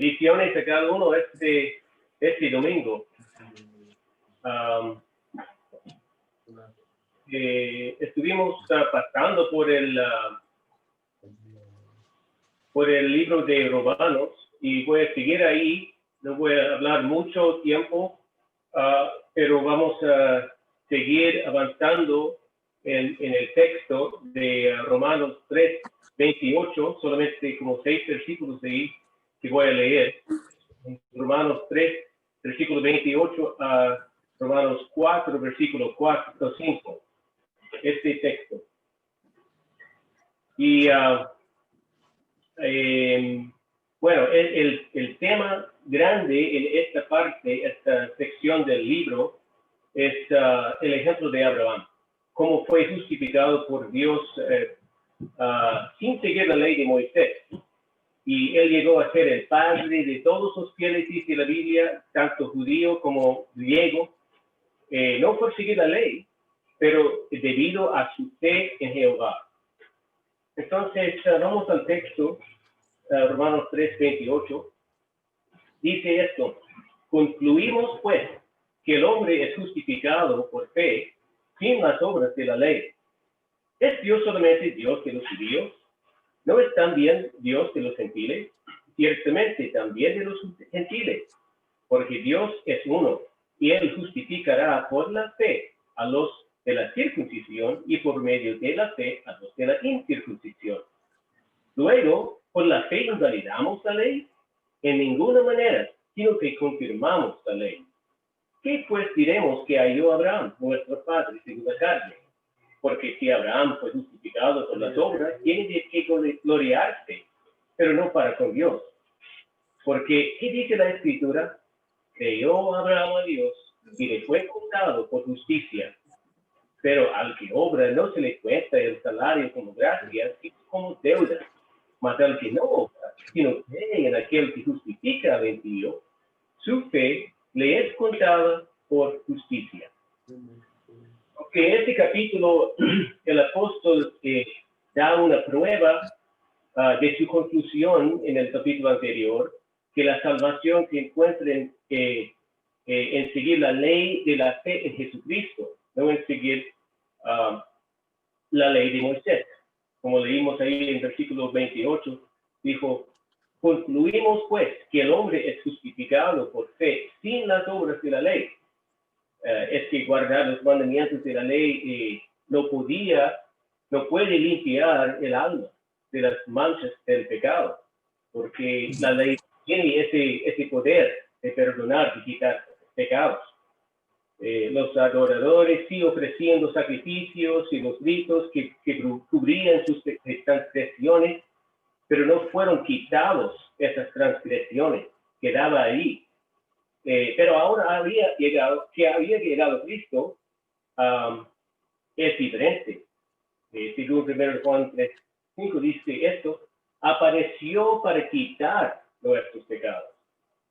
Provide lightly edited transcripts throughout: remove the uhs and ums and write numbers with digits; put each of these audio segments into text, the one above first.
bendiciones a cada uno este domingo. Estuvimos pasando por el libro de Romanos y voy a seguir ahí. No voy a hablar mucho tiempo, pero vamos a seguir avanzando en el texto de Romanos 3:28, solamente como 6 versículos de ahí que voy a leer. Romanos 3, versículo 28 a Romanos 4, versículo 5. Este texto. Y bueno, el tema grande en esta parte, esta sección del libro, es el ejemplo de Abraham. Cómo fue justificado por Dios sin seguir la ley de Moisés. Y él llegó a ser el padre de todos los fieles de la Biblia, tanto judío como griego, no por seguir la ley, pero debido a su fe en Jehová. Entonces, vamos al texto, Romanos 3:28. Dice esto: concluimos pues que el hombre es justificado por fe sin las obras de la ley. ¿Es Dios solamente Dios de los judíos? ¿No es también Dios de los gentiles? Ciertamente también de los gentiles, porque Dios es uno, y Él justificará por la fe a los de la circuncisión y por medio de la fe a los de la incircuncisión. Luego, ¿por la fe invalidamos la ley? En ninguna manera, sino que confirmamos la ley. ¿Qué pues diremos que halló Abraham, nuestro padre, según la carne? Porque si Abraham fue justificado por las obras, tiene que gloriarse, pero no para con Dios. Porque, ¿qué dice la Escritura? Creyó Abraham a Dios y le fue contado por justicia. Pero al que obra no se le cuenta el salario como gracia, sino como deuda. Mas al que no obra, sino cree en aquel que justifica al impío, su fe le es contada por justicia. Porque en este capítulo el apóstol da una prueba de su conclusión en el capítulo anterior, que la salvación se encuentra en seguir la ley de la fe en Jesucristo, no en seguir la ley de Moisés. Como leímos ahí en versículo 28, dijo: concluimos pues que el hombre es justificado por fe sin las obras de la ley. Es que guardar los mandamientos de la ley no puede limpiar el alma de las manchas del pecado, porque la ley tiene ese poder de perdonar y quitar pecados. Los adoradores sí ofreciendo sacrificios y los ritos que cubrían sus transgresiones, pero no fueron quitados esas transgresiones, quedaba ahí. Pero ahora había llegado Cristo, es diferente. Según 1 Juan 3:5 dice esto: apareció para quitar nuestros pecados.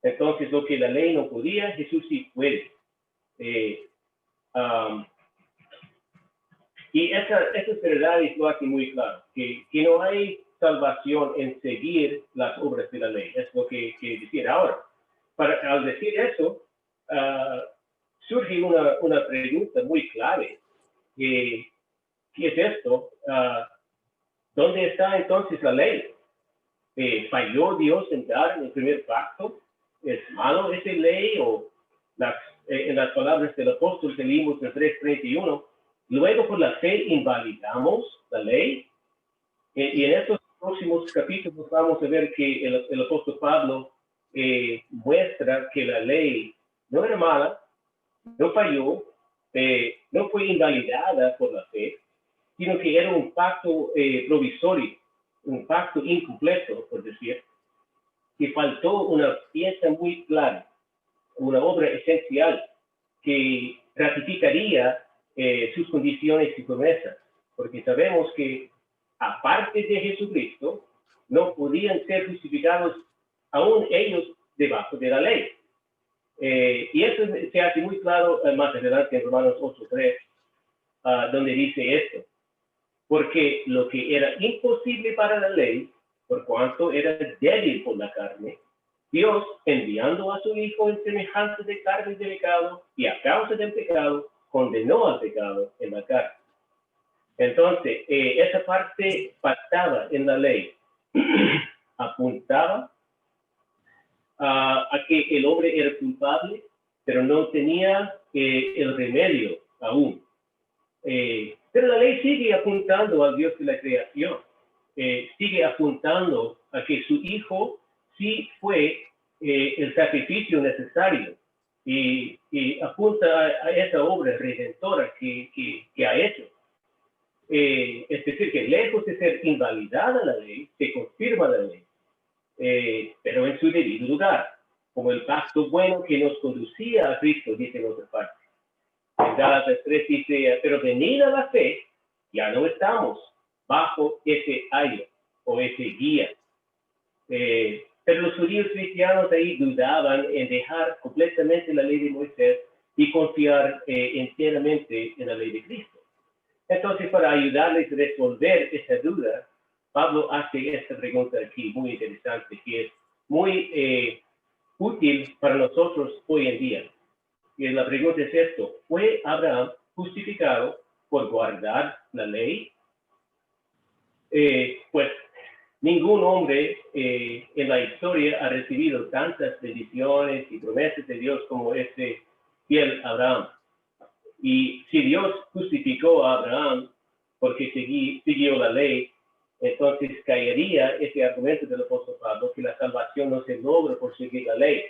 Entonces, lo que la ley no podía, Jesús sí puede. Y esas verdades lo hacen muy claro, que no hay salvación en seguir las obras de la ley. Es lo que decir ahora. Al decir eso, surge una pregunta muy clave. ¿Qué es esto? ¿Dónde está entonces la ley? ¿Falló Dios en dar el primer pacto? ¿Es malo esa ley? O en las palabras del apóstol que leímos en 3:31, luego por la fe invalidamos la ley. Y en estos próximos capítulos vamos a ver que el apóstol Pablo muestra que la ley no era mala, no falló, no fue invalidada por la fe, sino que era un pacto provisorio, un pacto incompleto, por decir, que faltó una pieza muy clara, una obra esencial que ratificaría sus condiciones y promesas, porque sabemos que aparte de Jesucristo no podían ser justificados aún ellos debajo de la ley. Y eso se hace muy claro más adelante en Romanos 8:3, donde dice esto: porque lo que era imposible para la ley, por cuanto era débil por la carne, Dios, enviando a su Hijo en semejanza de carne de pecado y a causa del pecado, condenó al pecado en la carne. Entonces, esa parte pactada en la ley apuntaba a que el hombre era culpable, pero no tenía el remedio aún. Pero la ley sigue apuntando al Dios de la creación, sigue apuntando a que su Hijo sí fue el sacrificio necesario y apunta a esa obra redentora que ha hecho. Es decir, que lejos de ser invalidada la ley, se confirma la ley, pero en su debido lugar, como el pacto bueno que nos conducía a Cristo, dice en otra parte. En Gálatas 3 dice, pero venida la fe, ya no estamos bajo ese ayo o ese guía. Pero los judíos cristianos ahí dudaban en dejar completamente la ley de Moisés y confiar enteramente en la ley de Cristo. Entonces, para ayudarles a resolver esa duda, Pablo hace esta pregunta aquí muy interesante, que es muy útil para nosotros hoy en día. Y la pregunta es esto: ¿fue Abraham justificado por guardar la ley? Pues ningún hombre en la historia ha recibido tantas bendiciones y promesas de Dios como este fiel Abraham. Y si Dios justificó a Abraham porque siguió la ley, entonces caería ese argumento del apóstol Pablo que la salvación no se logra por seguir la ley.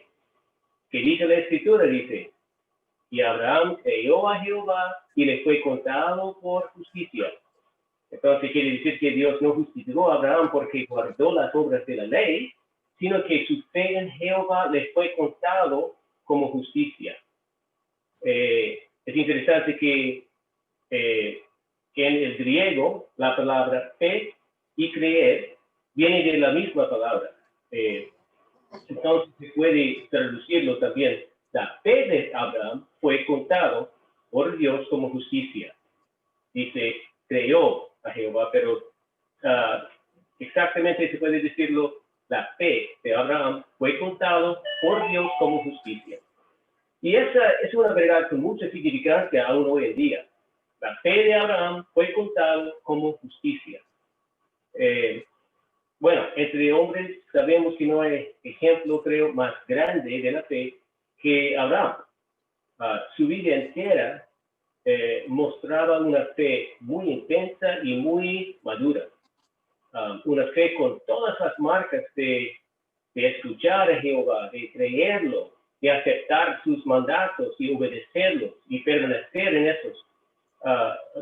Que dice la Escritura, dice, y Abraham creyó a Jehová y le fue contado por justicia. Entonces quiere decir que Dios no justificó a Abraham porque guardó las obras de la ley, sino que su fe en Jehová le fue contado como justicia. Es interesante que en el griego la palabra fe y creer viene de la misma palabra. Entonces se puede traducirlo también. La fe de Abraham fue contado por Dios como justicia. Dice, creyó a Jehová, pero exactamente se puede decirlo, la fe de Abraham fue contado por Dios como justicia. Y esa es una verdad con mucha significancia aún hoy en día. La fe de Abraham fue contado como justicia. Bueno, entre hombres sabemos que no hay ejemplo, creo, más grande de la fe que Abraham. Su vida entera mostraba una fe muy intensa y muy madura. Una fe con todas las marcas de escuchar a Jehová, de creerlo, de aceptar sus mandatos y obedecerlos y permanecer en esos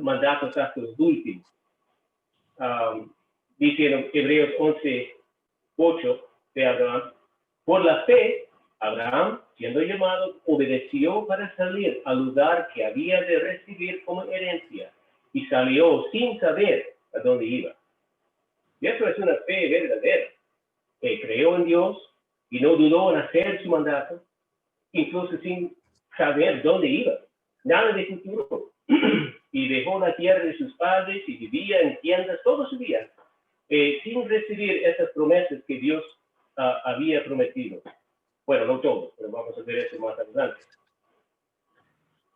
mandatos hasta los últimos. Dice en Hebreos 11:8 de Abraham, por la fe, Abraham, siendo llamado, obedeció para salir al lugar que había de recibir como herencia y salió sin saber a dónde iba. Y eso es una fe verdadera, que creyó en Dios y no dudó en hacer su mandato, incluso sin saber dónde iba, nada de futuro. Y dejó la tierra de sus padres y vivía en tiendas toda su vida, sin recibir esas promesas que Dios había prometido. Bueno, no todos, pero vamos a ver eso más adelante.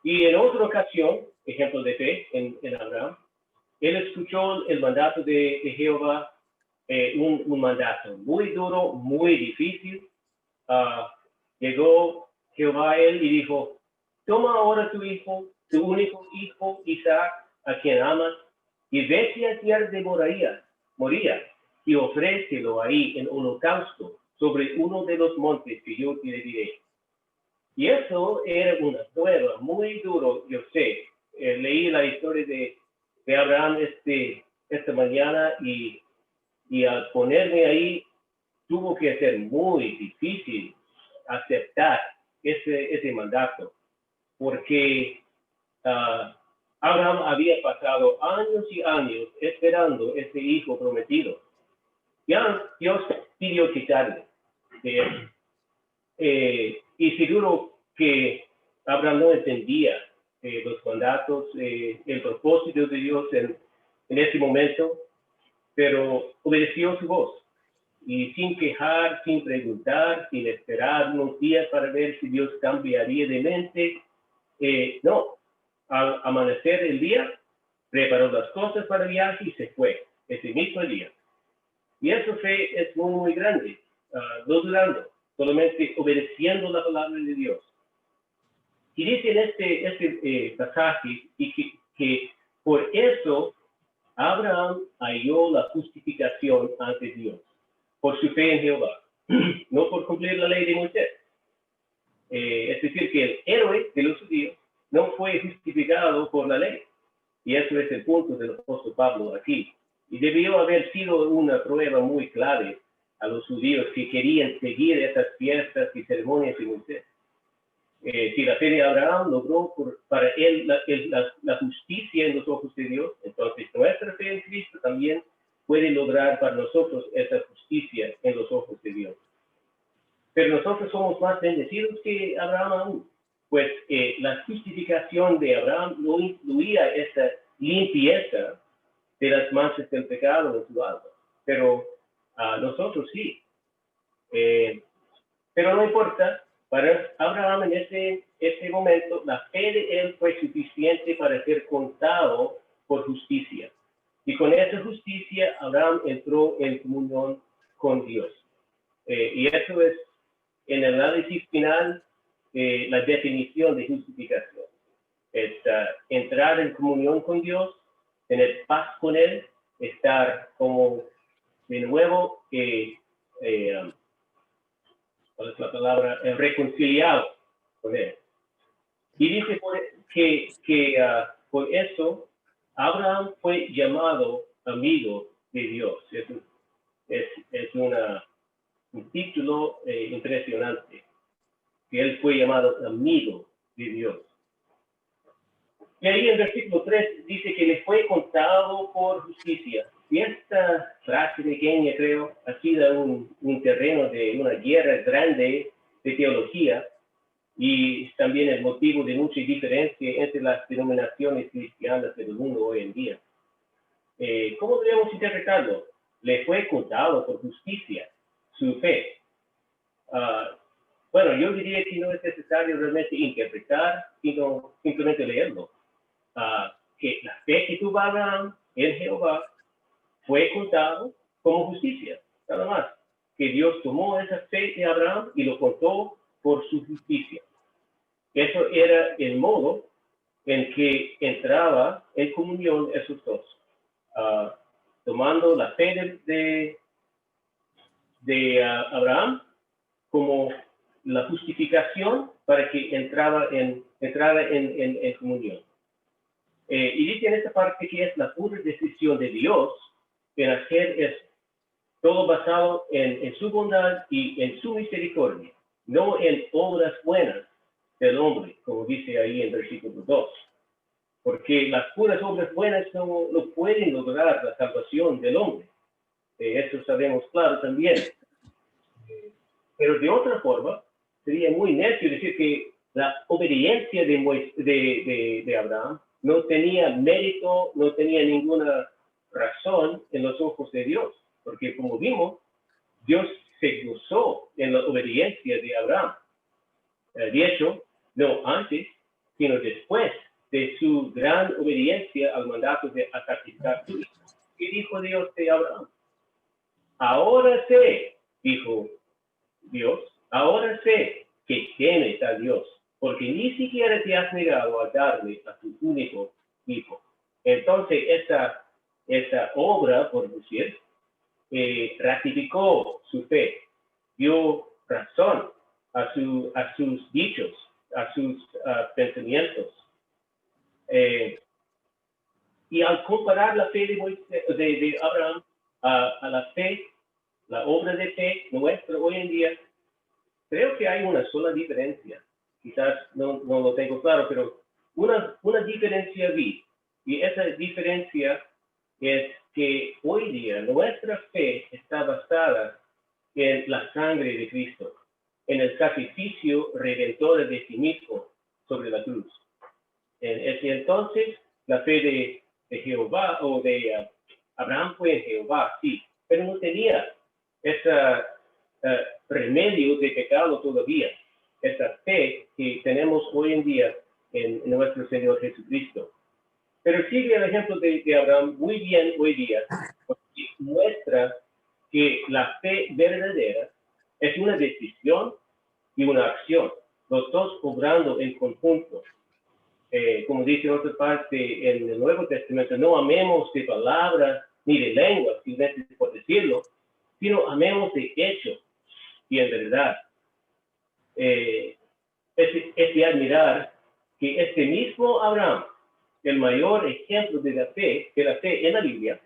Y en otra ocasión, ejemplo de fe en Abraham, él escuchó el mandato de Jehová, un mandato muy duro, muy difícil. Llegó Jehová a él y dijo, toma ahora tu hijo, tu único hijo Isaac, a quien amas, y vete a tierra de Moría, y ofrécelo ahí en holocausto sobre uno de los montes que yo te diré. Y eso era una prueba muy duro, yo sé. Leí la historia de Abraham esta mañana y al ponerme ahí tuvo que ser muy difícil aceptar ese mandato, porque Abraham había pasado años y años esperando ese hijo prometido. Ya Dios pidió quitarle. Y seguro que Abraham no entendía los mandatos, el propósito de Dios en ese momento, pero obedeció su voz. y sin quejar, sin preguntar, sin esperar unos días para ver si Dios cambiaría de mente. No, al amanecer el día, preparó las cosas para el viaje y se fue ese mismo día. Y esa fe es muy, muy grande, no dudando, solamente obedeciendo la palabra de Dios. Y dice en este pasaje que por eso Abraham halló la justificación ante Dios, por su fe en Jehová, no por cumplir la ley de Moisés. Es decir, que el héroe de los judíos no fue justificado por la ley. Y eso es el punto del apóstol Pablo aquí. Y debió haber sido una prueba muy clave a los judíos que querían seguir esas fiestas y ceremonias de Moisés. Si la fe de Abraham logró para él la justicia en los ojos de Dios, entonces nuestra fe en Cristo también puede lograr para nosotros esa justicia en los ojos de Dios. Pero nosotros somos más bendecidos que Abraham aún, pues la justificación de Abraham no incluía esa limpieza de las manchas del pecado en su alma, pero nosotros sí. Pero no importa, para Abraham en ese momento, la fe de él fue suficiente para ser contado por justicia. Y con esa justicia, Abraham entró en comunión con Dios. Y eso es, en el análisis final, la definición de justificación. Es entrar en comunión con Dios, tener paz con Él, estar como de nuevo, ¿cuál es la palabra? Reconciliado con Él. Y dice que por eso Abraham fue llamado amigo de Dios. Es un título impresionante, que él fue llamado amigo de Dios. Y ahí en versículo 3 dice que le fue contado por justicia. Y esta frase pequeña, creo, ha sido un terreno de una guerra grande de teología y también el motivo de mucha diferencia entre las denominaciones cristianas del mundo hoy en día. ¿Cómo debemos interpretarlo? Le fue contado por justicia su fe. Bueno, yo diría que no es necesario realmente interpretar, sino simplemente leerlo. Que la fe que tuvo Abraham en Jehová fue contado como justicia, nada más. Que Dios tomó esa fe de Abraham y lo contó por su justicia. Eso era el modo en que entraba en comunión esos dos. Tomando la fe de Abraham como la justificación para que entrara en comunión. Y dice en esta parte que es la pura decisión de Dios en hacer eso. Todo basado en su bondad y en su misericordia, no en obras buenas del hombre, como dice ahí en versículo 2. Porque las puras obras buenas no pueden lograr la salvación del hombre. Eso sabemos claro también. Pero de otra forma, sería muy necio decir que la obediencia de Abraham no tenía mérito, no tenía ninguna razón en los ojos de Dios. Porque como vimos, Dios se gozó en la obediencia de Abraham. De hecho, no antes, sino después de su gran obediencia al mandato de sacrificar su hijo. ¿Qué dijo Dios de Abraham? Ahora sé, dijo Dios, ahora sé que temes a Dios, porque ni siquiera te has negado a darle a tu único hijo. Entonces, esa obra, por decir, ratificó su fe, dio razón a sus dichos, a sus pensamientos. Y al comparar la fe de Abraham a la fe, la obra de fe nuestra hoy en día, creo que hay una sola diferencia. Quizás no lo tengo claro, pero una diferencia vi. Y esa diferencia es que hoy día nuestra fe está basada en la sangre de Cristo, en el sacrificio redentor de sí mismo sobre la cruz. En ese entonces, la fe de Jehová o de Abraham fue en Jehová, sí, pero no tenía ese remedio de pecado todavía, esa fe que tenemos hoy en día en nuestro Señor Jesucristo. Pero sigue el ejemplo de Abraham muy bien hoy día, porque muestra que la fe verdadera es una decisión y una acción, los dos obrando en conjunto. Como dice en otra parte en el Nuevo Testamento, no amemos de palabra ni de lengua, simplemente por decirlo, sino amemos de hecho y en verdad. Es de admirar que este mismo Abraham, el mayor ejemplo de la fe en la Biblia,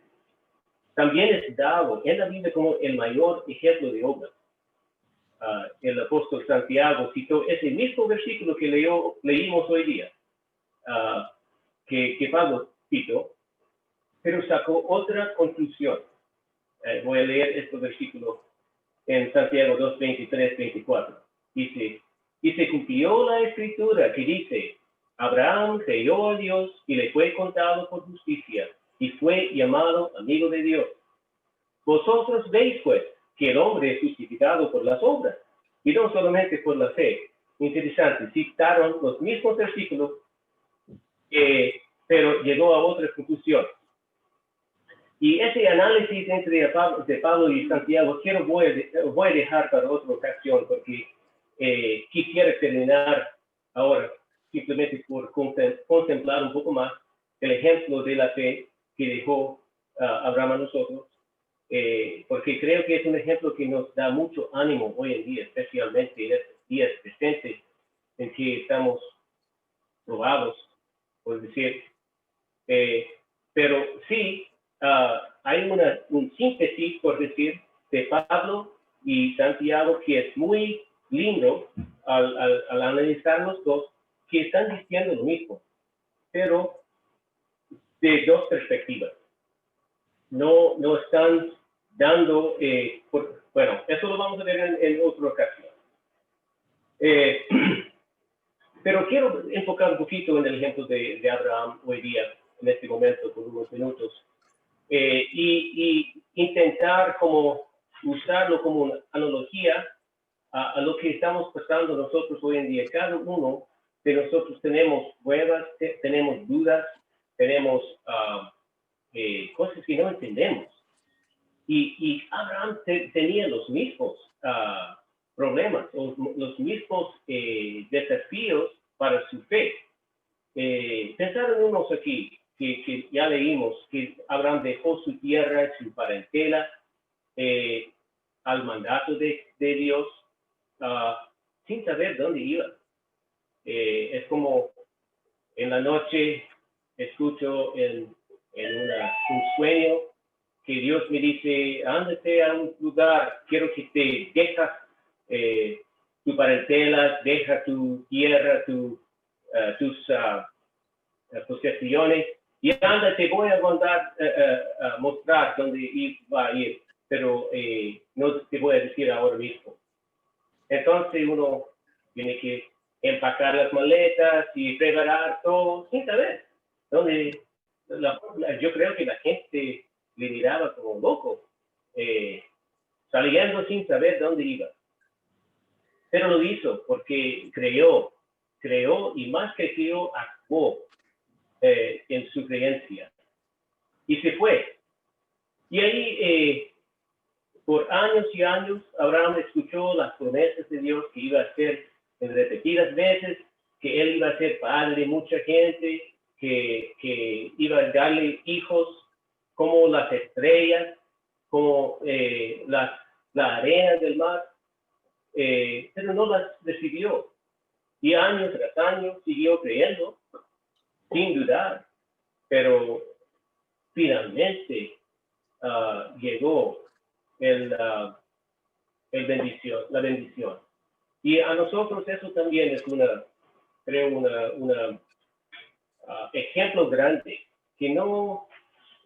también es dado en la Biblia como el mayor ejemplo de obra. El apóstol Santiago citó ese mismo versículo que leímos hoy día, que Pablo citó, pero sacó otra conclusión. Voy a leer este versículo en Santiago 2, 23, 24. Dice, y se cumplió la escritura que dice, Abraham creyó a Dios y le fue contado por justicia y fue llamado amigo de Dios. Vosotros veis, pues, que el hombre es justificado por las obras y no solamente por la fe. Interesante, citaron los mismos versículos, pero llegó a otra conclusión. Y ese análisis entre Pablo y Santiago voy a dejar para otra ocasión, porque quisiera terminar ahora simplemente por contemplar un poco más el ejemplo de la fe que dejó Abraham a nosotros, porque creo que es un ejemplo que nos da mucho ánimo hoy en día, especialmente en estos días presentes en que estamos probados, por decir. Pero sí, hay un síntesis, por decir, de Pablo y Santiago que es muy lindo al analizar los dos, que están diciendo lo mismo, pero de dos perspectivas. No están dando, bueno, eso lo vamos a ver en otra ocasión. Pero quiero enfocar un poquito en el ejemplo de Abraham hoy día, en este momento, por unos minutos, y intentar como usarlo como una analogía a lo que estamos pasando nosotros hoy en día. Cada uno de nosotros tenemos pruebas, tenemos dudas, tenemos cosas que no entendemos. Y Abraham tenía los mismos problemas, los mismos desafíos para su fe. Pensaron unos aquí, que ya leímos, que Abraham dejó su tierra, su parentela, al mandato de Dios, sin saber dónde iba. Es como en la noche escucho en un sueño que Dios me dice, ándate a un lugar, quiero que te dejas tu parentela, deja tu tierra, tus posesiones, y ándate, voy a mostrar dónde va a ir, pero no te voy a decir ahora mismo. Entonces uno tiene que empacar las maletas y preparar todo sin saber dónde. Yo creo que la gente le miraba como loco, saliendo sin saber dónde iba. Pero lo hizo porque creyó y más que creyó, actuó en su creencia. Y se fue. Y ahí, por años y años, Abraham escuchó las promesas de Dios que iba a hacer en repetidas veces, que él iba a ser padre de mucha gente, que iba a darle hijos como las estrellas, como la arena del mar, pero no las recibió. Y años tras años siguió creyendo, sin dudar, pero finalmente llegó la bendición. Y a nosotros eso también es un ejemplo grande, que no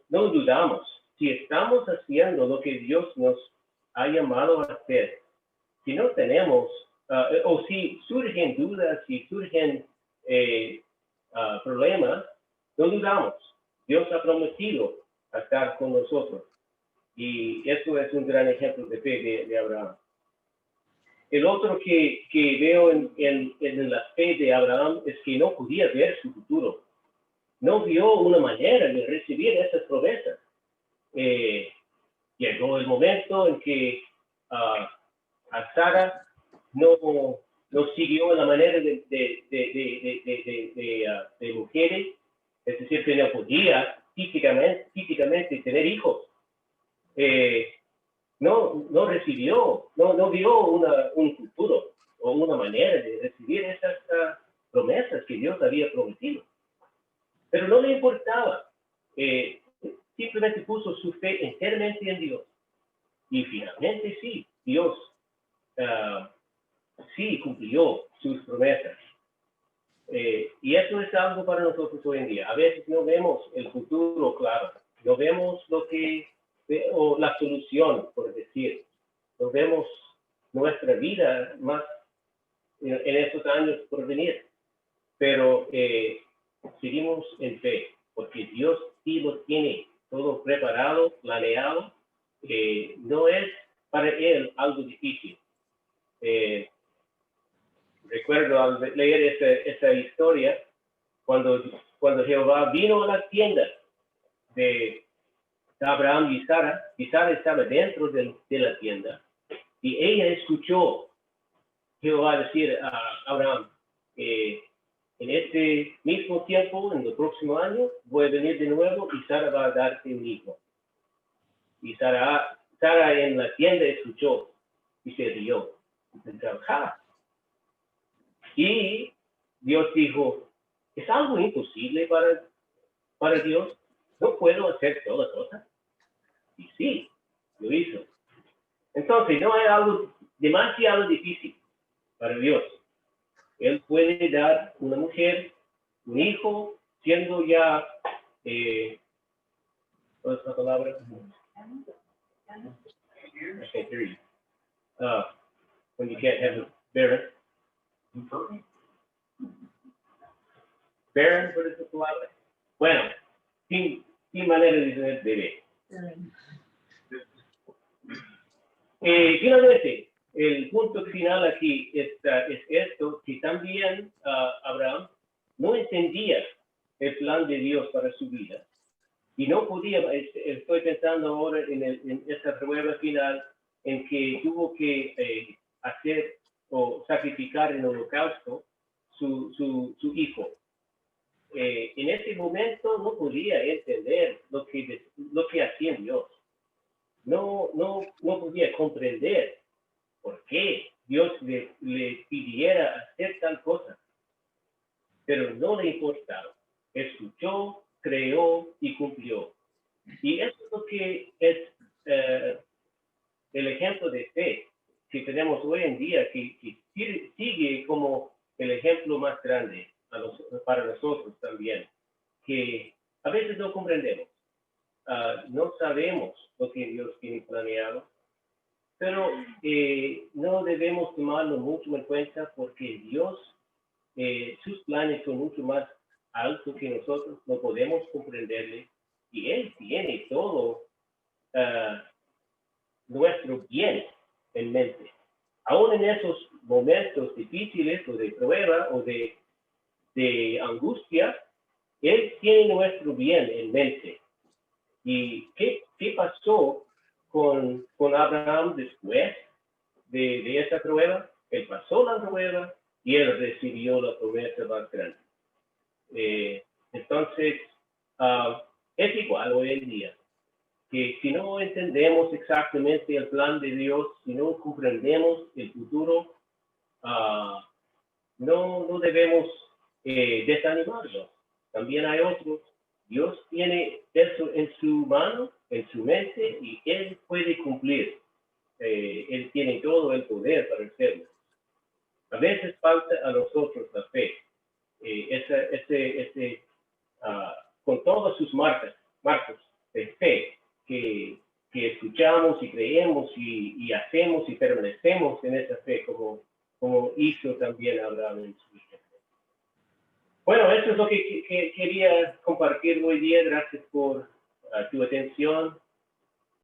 dudamos. Si estamos haciendo lo que Dios nos ha llamado a hacer, si no tenemos, o si surgen dudas, si surgen problemas, no dudamos. Dios ha prometido estar con nosotros. Y eso eso es un gran ejemplo de fe de Abraham. El otro que veo en la fe de Abraham es que no podía ver su futuro. No vio una manera de recibir esas promesas. Llegó el momento en que a Sara no siguió la manera de mujeres, es decir, que no podía físicamente tener hijos. No recibió, no vio un futuro o una manera de recibir esas promesas que Dios había prometido. Pero no le importaba. Simplemente puso su fe enteramente en Dios. Y finalmente sí, Dios sí cumplió sus promesas. Y eso es algo para nosotros hoy en día. A veces no vemos el futuro claro, no vemos o la solución, por decir. No vemos nuestra vida más en estos años por venir. Pero seguimos en fe, porque Dios sí lo tiene todo preparado, planeado. No es para Él algo difícil. Recuerdo al leer esa historia, cuando Jehová vino a la tienda de Abraham y Sara estaba dentro de la tienda, y ella escuchó Jehová decir a Abraham, en este mismo tiempo, en el próximo año, voy a venir de nuevo y Sara va a darte un hijo. Y Sara en la tienda escuchó y se rió. Y Dios dijo, ¿es algo imposible para Dios? ¿No puedo hacer todas cosas? Y sí, lo hizo. Entonces, no es algo demasiado difícil para Dios. Él puede dar una mujer, un hijo, siendo ya, ¿cuál es la palabra? I can't hear you. When you can't have a parent. Barren, ¿cuál es la palabra? Bueno, sin manera de tener bebé. Finalmente, el punto final aquí es esto, que también Abraham no entendía el plan de Dios para su vida. Y no podía, estoy pensando ahora en esta prueba final, en que tuvo que hacer o sacrificar en holocausto su hijo. En ese momento no podía entender lo que hacía Dios. No podía comprender por qué Dios le pidiera hacer tal cosa. Pero no le importaba. Escuchó, creó y cumplió. Y eso es lo que es el ejemplo de fe que tenemos hoy en día, que sigue como el ejemplo más grande para nosotros también, que a veces no comprendemos. No sabemos lo que Dios tiene planeado, pero no debemos tomarlo mucho en cuenta, porque Dios, sus planes son mucho más altos que nosotros, no podemos comprenderle, y Él tiene todo nuestro bien en mente. Aún en esos momentos difíciles o de prueba o de angustia, Él tiene nuestro bien en mente. ¿Y qué pasó con Abraham después de esa prueba? Él pasó la prueba y él recibió la promesa más grande. Entonces, es igual hoy en día, que si no entendemos exactamente el plan de Dios, si no comprendemos el futuro, no debemos desanimarnos. También hay otros. Dios tiene eso en su mano, en su mente, y Él puede cumplir. Él tiene todo el poder para hacerlo. A veces falta a nosotros la fe. Con todas sus marcas de fe que escuchamos y creemos y hacemos y permanecemos en esa fe, como hizo también Abraham en su vida. Bueno, eso es lo que quería compartir hoy día. Gracias por tu atención.